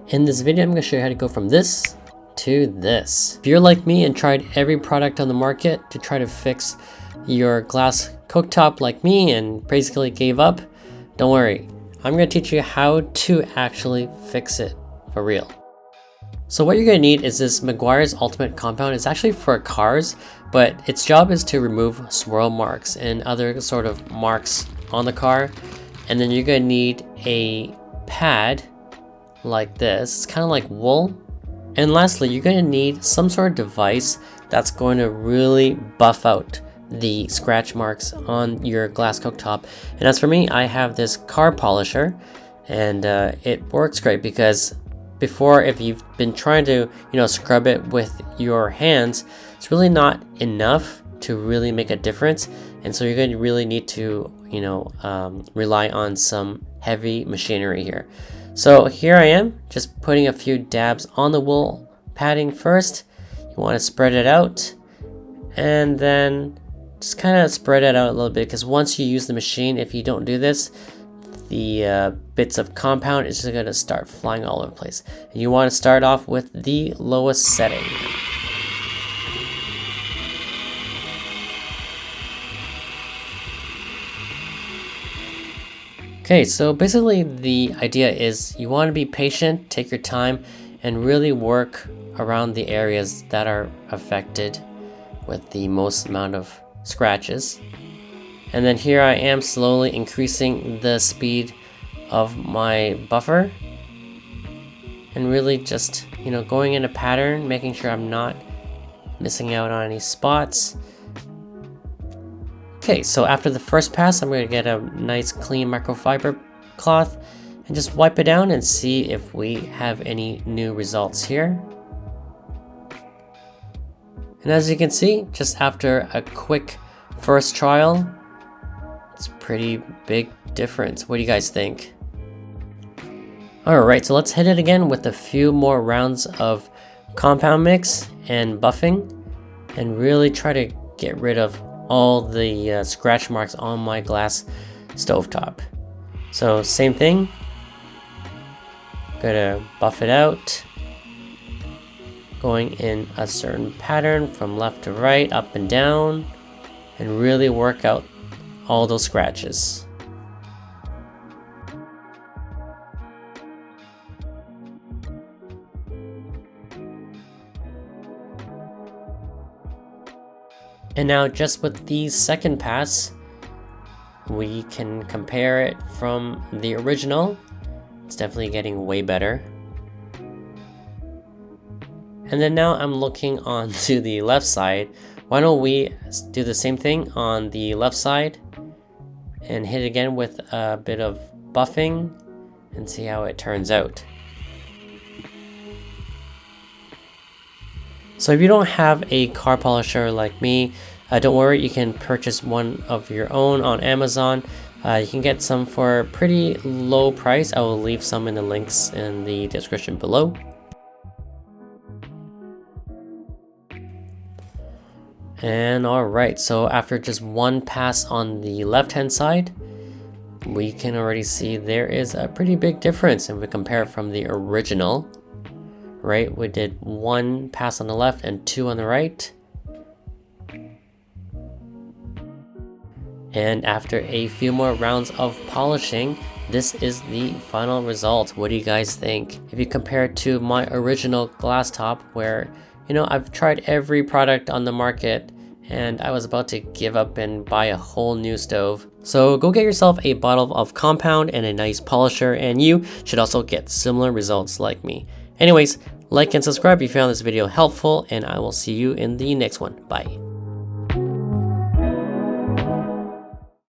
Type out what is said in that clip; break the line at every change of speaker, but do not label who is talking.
In this video, I'm going to show you how to go from this to this. If you're like me and tried every product on the market to try to fix your glass cooktop like me and basically gave up, don't worry. I'm going to teach you how to actually fix it for real. So what you're going to need is this Meguiar's Ultimate Compound. It's actually for cars, but its job is to remove swirl marks and other sort of marks on the car. And then you're going to need a pad like this. It's kind of like wool. And lastly, you're going to need some sort of device that's going to really buff out the scratch marks on your glass cooktop. And as for me, I have this car polisher, and it works great because before, if you've been trying to scrub it with your hands, it's really not enough to really make a difference. And so you're going to really need to rely on some heavy machinery here. So here I am, just putting a few dabs on the wool padding first. You want to spread it out, and then just kind of spread it out a little bit, because once you use the machine, if you don't do this, the bits of compound is just going to start flying all over the place. And you want to start off with the lowest setting. Okay, so basically the idea is you want to be patient, take your time, and really work around the areas that are affected with the most amount of scratches. And then here I am slowly increasing the speed of my buffer, and really just going in a pattern, making sure I'm not missing out on any spots. Okay, so after the first pass, I'm going to get a nice clean microfiber cloth and just wipe it down and see if we have any new results here. And as you can see, just after a quick first trial, it's a pretty big difference. What do you guys think? Alright, so let's hit it again with a few more rounds of compound mix and buffing, and really try to get rid of all the scratch marks on my glass stovetop. So same thing, gonna buff it out, going in a certain pattern from left to right, up and down, and really work out all those scratches. And now just with the second pass, we can compare it from the original. It's definitely getting way better. And then now I'm looking onto the left side. Why don't we do the same thing on the left side and hit it again with a bit of buffing and see how it turns out. So if you don't have a car polisher like me, don't worry, you can purchase one of your own on Amazon. You can get some for a pretty low price. I will leave some in the links in the description below. And alright, so after just one pass on the left hand side, we can already see there is a pretty big difference if we compare it from the original. Right, we did one pass on the left and two on the right. And after a few more rounds of polishing, this is the final result. What do you guys think? If you compare it to my original glass top, where I've tried every product on the market and I was about to give up and buy a whole new stove. So go get yourself a bottle of compound and a nice polisher, and you should also get similar results like me. Anyways, like and subscribe if you found this video helpful, and I will see you in the next one. Bye.